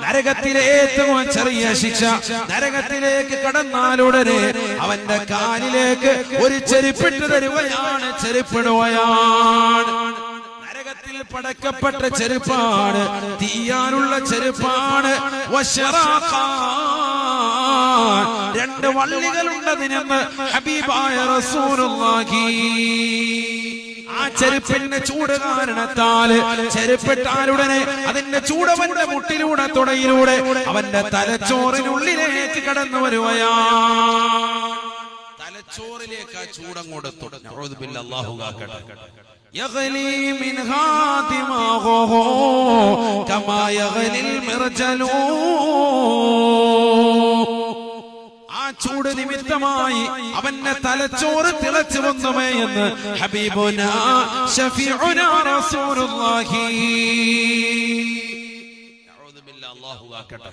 നരകത്തിലെ ഏറ്റവും ചെറിയ ശിക്ഷ, നരകത്തിലേക്ക് കടന്നാലുടനെ അവന്റെ കാലിലേക്ക് ഒരു ചെരുപ്പിട്ട് തരുകയാണ്, ചെരുപ്പിടുകയാണ്. നരകത്തിൽ പടക്കപ്പെട്ട ചെരുപ്പാണ്, തീയാനുള്ള ചെരുപ്പാണ്. രണ്ട് വള്ളികളുണ്ടതിനെന്ന് ഹബീബായ റസൂലുള്ളാഹി. ആ ചെരുപ്പിന്റെ ചൂട് കാരണത്താൽ ചെരുപ്പിട്ടാലുടനെ അതിന്റെ ചൂടവന്റെ മുട്ടിലൂടെ തുടയിലൂടെ അവന്റെ തലച്ചോറിനുള്ളിലേക്ക് കടന്നു വരുകയാണ്. തലച്ചോറിലേക്ക് ആ ചൂടങ്ങോട്ട് അല്ലാഹു കാക്കട്ടെ. يغلي منها دماغه كما يغلي المرجل. ആ ചൂട് നിമിത്തമായി അവന്റെ തലച്ചോറ് തിളച്ചു വന്നുമേ എന്ന് ഹബീബുനാ ശഫീഉനാ റസൂലുള്ളാഹി. അഊദു ബില്ലാഹി, അല്ലാഹു ആക്കട്ടെ.